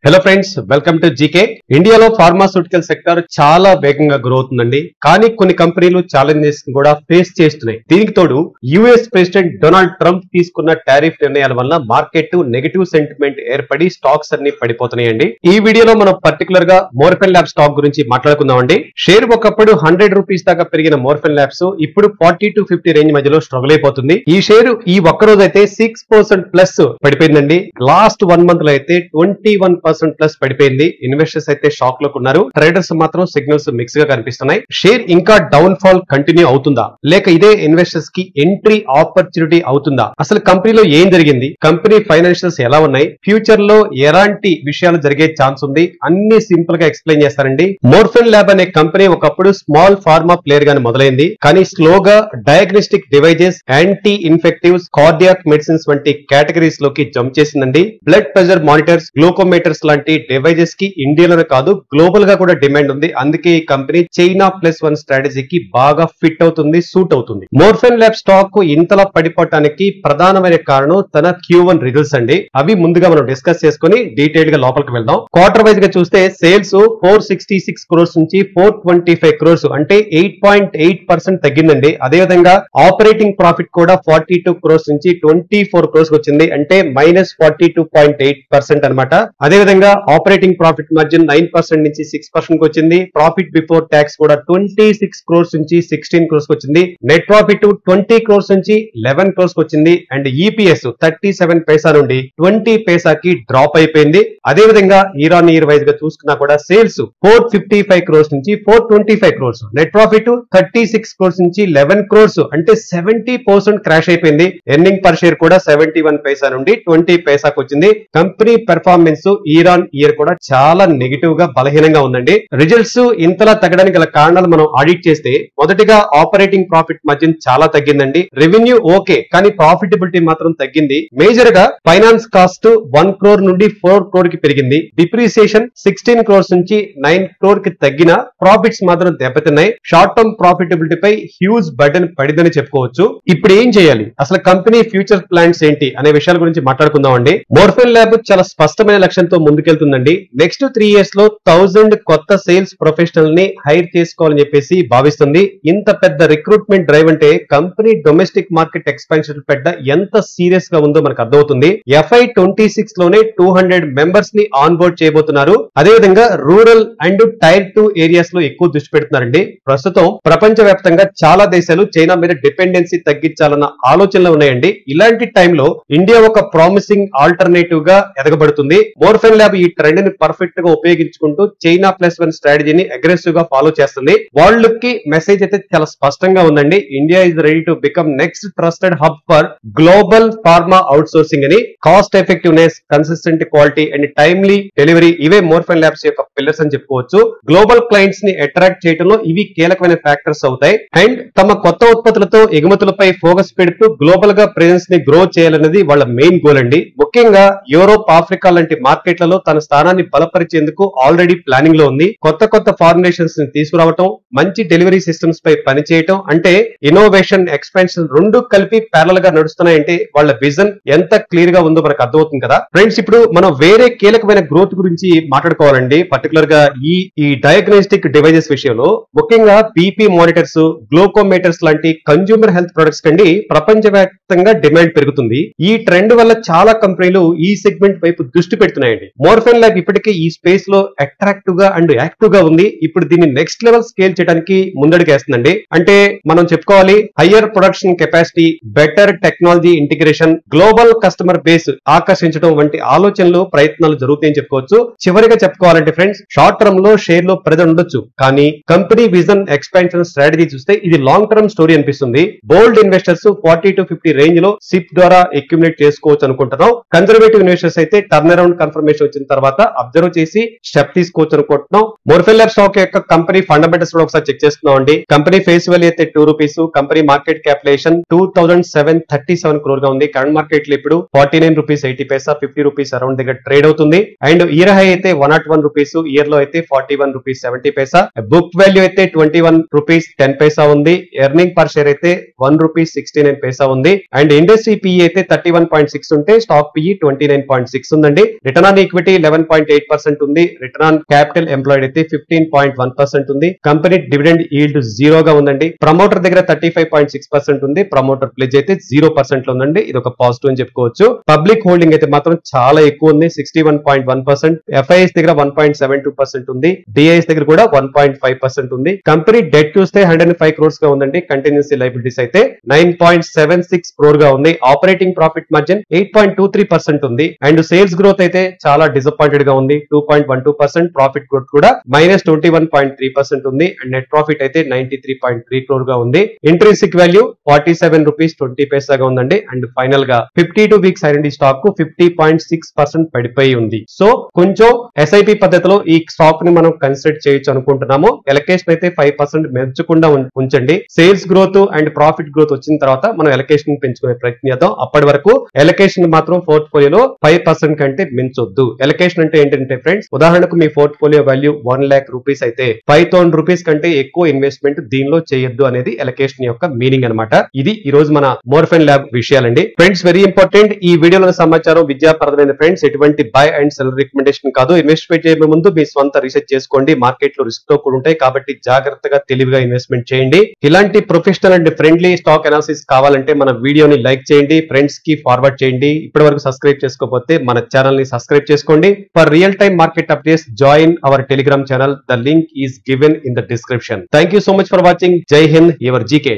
Hello friends, welcome to GK. ఇండియాలో pharmaceutical sector చాలా వేగంగా గ్రో అవుతుందండి. కానీ కొన్ని కంపెనీలు ఛాలెంజెస్ కూడా ఫేస్ చేస్తున్నాయి. దీనికి తోడు యుఎస్ ప్రెసిడెంట్ డొనాల్డ్ ట్రంప్ తీసుకున్న టారిఫ్ నిర్ణయాల వల్ల మార్కెట్ నెగటివ్ సెంటిమెంట్ ఏర్పడి స్టాక్స్ అన్ని పడిపోతున్నాయండి. ఈ వీడియోలో మనం పర్టికులర్ గా మోర్ఫెన్ ల్యాబ్ స్టాక్ గురించి మాట్లాడుకుందామండి. షేర్ ఒకప్పుడు 100 రూపీస్ దాకా పెరిగిన మోర్ఫెన్ ల్యాబ్స్ ఇప్పుడు 40 to 50 రేంజ్ మధ్యలో స్ట్రగుల్ అయిపోతుంది. ఈ షేర్ ఈ ఒక్క రోజు అయితే 6% ప్లస్ పడిపోయిందండి. లాస్ట్ 1 మంత్ లో అయితే 21% ప్లస్ పడిపోయింది. ఇన్వెస్టర్స్ అయితే షాక్ లోకి ఉన్నారు. ట్రేడర్స్ మాత్రం సిగ్నల్స్ మిక్స్ గా కనిపిస్తున్నాయి. షేర్ ఇంకా డౌన్ ఫాల్ కంటిన్యూ అవుతుందా, లేక ఇదే ఇన్వెస్టర్స్ కి ఎంట్రీ ఆపర్చునిటీ అవుతుందా? అసలు కంపెనీలో ఏం జరిగింది, కంపెనీ ఫైనాన్షియల్స్ ఎలా ఉన్నాయి, ఫ్యూచర్ లో ఎలాంటి విషయాలు జరిగే ఛాన్స్ ఉంది, అన్ని సింపుల్ గా ఎక్స్ప్లెయిన్ చేస్తానండి. మోర్ఫెన్ ల్యాబ్ అనే కంపెనీ ఒకప్పుడు స్మాల్ ఫార్మా ప్లేయర్ గాని మొదలైంది. కానీ స్లోగా diagnostic devices, anti infectives, cardiac medicines వంటి కేటగిరీస్ లోకి జంప్ చేసిందండి. బ్లడ్ ప్రెషర్ మానిటర్స్, గ్లూకోమీటర్స్ లాంటి డివైజెస్ కి ఇండియాలోనే కాదు గ్లోబల్ గా కూడా డిమాండ్ ఉంది. అందుకే ఈ కంపెనీ చైనా +1 స్ట్రాటజీకి బాగా ఫిట్ అవుతుంది, సూట్ అవుతుంది. మోర్ఫెన్ ల్యాబ్ స్టాక్ ఇంతలా పడిపోవటానికి ప్రధానమైన కారణం తన Q1 రిజల్ట్స్ అండి. అవి ముందుగా మనం డిస్కస్ చేసుకుని డీటెయిల్ గా లోపలికి వెళ్దాం. క్వార్టర్ వైజ్ గా చూస్తే సేల్స్ 466 crores నుంచి 425 crores అంటే 8.8% తగ్గిందండి. అదేవిధంగా ఆపరేటింగ్ ప్రాఫిట్ కూడా 42 crores నుంచి 24 crores వచ్చింది, అంటే -42.8% అనమాట. అదేవిధంగా ఆపరేటింగ్ ప్రాఫిట్ మార్జిన్ 9% నుంచి 6% వచ్చింది. ప్రాఫిట్ బిఫోర్ ట్యాక్స్ కూడా 26 crores నుంచి 16 crores వచ్చింది. నెట్ ప్రాఫిట్ 20 crores నుంచి 11 crores వచ్చింది. అండ్ ఈపీఎస్ 37 పైసా నుండి 20 పైసాకి డ్రాప్ అయిపోయింది. అదేవిధంగా ఇయర్ ఆన్ ఇయర్ వైజ్ గా చూసుకున్నా కూడా సేల్స్ 455 crores నుంచి 425 crores, నెట్ ప్రాఫిట్ 36 crores నుంచి 11 crores, అంటే 70% క్రాష్ అయిపోయింది. ఎర్నింగ్ పర్ షేర్ కూడా 71 పైసా నుండి 20 పైసాకి వచ్చింది. Company performance year on year కూడా చాలా నెగిటివ్ గా బలహీనంగా ఉందండి. రిజల్ట్స్ ఇంతలా తగ్గడానికి గల కారణాలు మనం ఆడిట్ చేస్తే, మొదటిగా ఆపరేటింగ్ ప్రాఫిట్ మార్జిన్ చాలా తగ్గిందండి. రెవెన్యూ ఓకే, కానీ ప్రాఫిటబిలిటీ మాత్రం తగ్గింది. మేజర్ గా ఫైనాన్స్ కాస్ట్ 1 crore నుండి 4 crore కి పెరిగింది. డిప్రిసియేషన్ 16 crores నుంచి 9 crore కి తగ్గిన ప్రాఫిట్స్ మాత్రం దెబ్బతిన్నాయి. షార్ట్ టర్మ్ ప్రాఫిటబిలిటీ పై హ్యూజ్ బర్డెన్ పడిందని చెప్పుకోవచ్చు. ఇప్పుడు ఏం చేయాలి, అసలు కంపెనీ ఫ్యూచర్ ప్లాన్స్ ఏంటి అనే విషయాల గురించి మాట్లాడుకుందాం అండి. మోర్ఫెన్ ల్యాబ్ చాలా స్పష్టమైన లక్ష్యంతో ముందుకెళ్తుందండి. నెక్స్ట్ 3 years లో 1000 కొత్త సేల్స్ ప్రొఫెషనల్ ని హైర్ చేసుకోవాలని చెప్పేసి భావిస్తుంది. ఇంత పెద్ద రిక్రూట్మెంట్ డ్రైవ్ అంటే కంపెనీ డొమెస్టిక్ మార్కెట్ ఎక్స్పాన్షన్ పెట్ట ఎంత సీరియస్ గా ఉందో మనకు అర్థమవుతుంది. FY26 లోనే 200 మెంబర్స్ ని ఆన్ బోర్డ్ చేయబోతున్నారు. అదేవిధంగా రూరల్ అండ్ టైర్ 2 ఏరియాస్ లో ఎక్కువ దృష్టి పెడుతున్నారండి. ప్రస్తుతం ప్రపంచ వ్యాప్తంగా చాలా దేశాలు చైనా మీద డిపెండెన్సీ తగ్గించాలన్న ఆలోచనలు ఉన్నాయండి. ఇలాంటి టైంలో ఇండియా ఒక ప్రామిసింగ్ ఆల్టర్నేటివ్ గా ఎదగబడుతుంది. మోర్ఫెన్ ల్యాబ్ ఈ ట్రెండ్ ని పర్ఫెక్ట్ గా ఉపయోగించుకుంటూ చైనా +1 స్ట్రాటజీని అగ్రెసివ్ గా ఫాలో చేస్తుంది. వరల్డ్ కి మెసేజ్ అయితే చాలా స్పష్టంగా ఉందండి. India is ready to become next trusted hub for global pharma outsourcing అని. Cost effectiveness, consistent quality and timely delivery, ఇవే మోర్ఫెన్ ల్యాబ్స్ యొక్క పిల్లర్స్ అని చెప్పుకోవచ్చు. గ్లోబల్ క్లయింట్స్ ని అట్రాక్ట్ చేయడంలో ఇవి కీలకమైన ఫ్యాక్టర్స్ అవుతాయి. అండ్ తమ కొత్త ఉత్పత్తులతో ఎగుమతులపై ఫోకస్ పెడుతూ గ్లోబల్ గా ప్రెజెన్స్ ని గ్రో చేయాలనేది వాళ్ళ మెయిన్ గోల్ అండి. ముఖ్యంగా యూరోప్, ఆఫ్రికా లాంటి మార్కెట్లలో తన స్థానాన్ని బలపరిచేందుకు ఆల్రెడీ ప్లానింగ్ లో ఉంది. కొత్త ఫార్ములేషన్స్ ని తీసుకురావటం, మంచి డెలివరీ సిస్టమ్స్ పై పనిచేయటం, అంటే ఇన్నోవేషన్, ఎక్స్పాన్షన్ రెండు కలిపి ప్యారల్ గా నడుస్తున్నాయంటే వాళ్ళ విజన్ ఎంత క్లియర్ గా ఉందో మనకు అర్థమవుతుంది కదా ఫ్రెండ్స్. ఇప్పుడు మనం వేరే కీలకమైన గ్రోత్ గురించి మాట్లాడుకోవాలండి. పర్టికులర్ గా ఈ డయాగ్నోస్టిక్ డివైజెస్ విషయంలో ముఖ్యంగా బీపీ మానిటర్స్, గ్లూకోమీటర్స్ లాంటి కన్జ్యూమర్ హెల్త్ ప్రొడక్ట్స్ కండి ప్రపంచవ్యాప్తంగా డిమాండ్ పెరుగుతుంది. ఈ ట్రెండ్ వల్ల చాలా కంపెనీలు ఈ సెగ్మెంట్ వైపు దృష్టి పెడుతున్నాయండి. మోర్ఫెన్ ల్యాబ్ ఇప్పటికే ఈ స్పేస్ లో అట్రాక్టివ్ గా అండ్ యాక్టివ్ గా ఉంది. ఇప్పుడు దీన్ని నెక్స్ట్ లెవెల్ స్కేల్ చేయడానికి ముందడుగేస్తుందండి. అంటే మనం చెప్పుకోవాలి, higher production capacity, better technology integration, global customer base ఆకర్షించడం వంటి ఆలోచనలు, ప్రయత్నాలు జరుగుతాయని చెప్పుకోవచ్చు. చివరిగా చెప్పుకోవాలంటే ఫ్రెండ్స్, షార్ట్ టర్మ్ లో షేర్ లో ప్రెజర్ ఉండొచ్చు, కానీ కంపెనీ విజన్, ఎక్స్పాన్షన్ స్ట్రాటజీ చూస్తే ఇది లాంగ్ టర్మ్ స్టోరీ అనిపిస్తుంది. బోల్డ్ ఇన్వెస్టర్స్ 40 to 50 రేంజ్ లో సిప్ ద్వారా అక్యుములేట్ చేసుకోవచ్చు అనుకుంటున్నాం. కన్జర్వేటివ్ ఇన్వెస్టర్స్ అయితే టర్న్ అరౌండ్ కన్ఫర్మేషన్ వచ్చిన తర్వాత అబ్జర్వ్ చేసి స్టెప్ తీసుకోవచ్చు అనుకుంటున్నాం. మోర్ఫెన్ ల్యాబ్ స్టాక్ యొక్క కంపెనీ ఫండమెంటల్స్ కూడా ఒకసారి చెక్ చేస్తున్నాం అండి. కంపెనీ ఫేస్ వాల్యూ అయితే 2 rupees, company market capitalization 2737 crore గా ఉంది. కరెంట్ మార్కెట్ లో ఇప్పుడు 49 రూపీస్ 80 పైసా, 50 రూపీస్ అరౌండ్ దగ్గర ట్రేడ్ అవుతుంది. అండ్ ఇయర్ హై అయితే 101 రూపీస్, ఇయర్ లో అయితే 41 రూపీస్ 70 పైసా. బుక్ వాల్యూ అయితే 21 రూపీస్ 10 పైసా ఉంది. ఎర్నింగ్ పర్ షేర్ అయితే 1 రూపీస్ 69 పైసా ఉంది. అండ్ ఇండస్ట్రీ పిఈ అయితే 31.6 ఉంటే స్టాక్ పిఈ 29.6 ఉందండి. రిటర్న్ ఆన్ ఈక్విటీ 11.8% ఉంది. రిటర్న్ ఆన్ క్యాపిటల్ ఎంప్లాయిడ్ అయితే 15.1% ఉంది. కంపెనీ డివిడెండ్ ఈల్డ్ 0 గా ఉందండి. ప్రమోటర్ దగ్గర 35.6% ఉంది. ప్రమోటర్ ప్లెజ్ అయితే 0% లో ఉందండి. ఇది ఒక పాజిటివ్ అని చెప్పుకోవచ్చు. పబ్లిక్ హోల్డింగ్ అయితే మాత్రం చాలా ఎక్కువ ఉంది. 61.1%. ఎఫ్ఐఎస్ దగ్గర 1.72% ఉంది. డిఐఎస్ దగ్గర కూడా 1.5% ఉంది. కంపెనీ డెట్ చూస్తే 105 crores గా ఉందండి. కంటిన్యూసీ లైబిలిటీస్ అయితే 9.76 crore గా ఉంది. ఆపరేటింగ్ ప్రాఫిట్ మార్జిన్ 8.23% ఉంది. అండ్ సేల్స్ గ్రోత్ అయితే చాలా డిసప్పాయింటెడ్ గా ఉంది. 2.12%. ప్రాఫిట్ గ్రోత్ కూడా -21.3% ఉంది. అండ్ నెట్ ప్రాఫిట్ అయితే 93.3 crore గా ఉంది. ఇంట్రిన్సిక్ వాల్యూ 47 rupees 20 పైసాగా ఉందండి. అండ్ ఫైనల్ గా 52 వీక్స్ ఐడెంటిటీ స్టాక్ కు 50.6% పడిపోయి ఉంది. సో కొంచెం ఎస్ఐపి పద్ధతిలో ఈ స్టాక్ ని మనం కన్సిడర్ చేయొచ్చు అనుకుంటున్నాము. ఎలకేషన్ అయితే 5% పెంచకుండా ఉంచండి. Sales growth and profit growth వచ్చిన తర్వాత మనం ఎలకేషన్ పెంచుకునే ప్రయత్నం చేద్దాం. అప్పటి వరకు ఎలకేషన్ మాత్రం పోర్ట్ఫోలియోలో 5% కంటే మించొద్దు. ఎలకేషన్ అంటే ఏంటంటే ఫ్రెండ్స్, ఉదాహరణకు మీ పోర్ట్ఫోలియో వాల్యూ 1 lakh rupees అయితే 5,000 rupees కంటే ఎక్కువ ఇన్వెస్ట్మెంట్ దీనిలో చేయొద్దు అనేది ఎలకేషన్ యొక్క మీనింగ్ అనమాట. ఇది ఈ రోజు మన మోర్ఫెన్ ల్యాబ్ విషయాలండి. Friends, very important. ఈ వీడియోలో సమాచారం విద్యాపరమైన ఫ్రెండ్స్, ఎటువంటి బై అండ్ సెల్ రికమెండేషన్ కాదు. ఇన్వెస్ట్మెంట్ చేయే ముందు మీ స్వంత రీసెర్చ్ చేసుకోండి. మార్కెట్ లో రిస్క్ తో కూడా ఉంటాయి కాబట్టి జాగ్రత్తగా తెలివిగా ఇన్వెస్ట్మెంట్ చేయండి. ఇలాంటి professional and friendly stock analysis కావాలంటే మన వీడియోని లైక్ చేయండి, ఫ్రెండ్స్ కి ఫార్వర్డ్ చేయండి. ఇప్పటి వరకు సబ్స్క్రైబ్ చేసుకోకపోతే మన ఛానల్ ని సబ్స్క్రైబ్ చేసుకోండి. For real time market updates join hour Telegram channel. The link is given in the description. Thank you so much for watching. జై హింద్, యువర్ జీకే.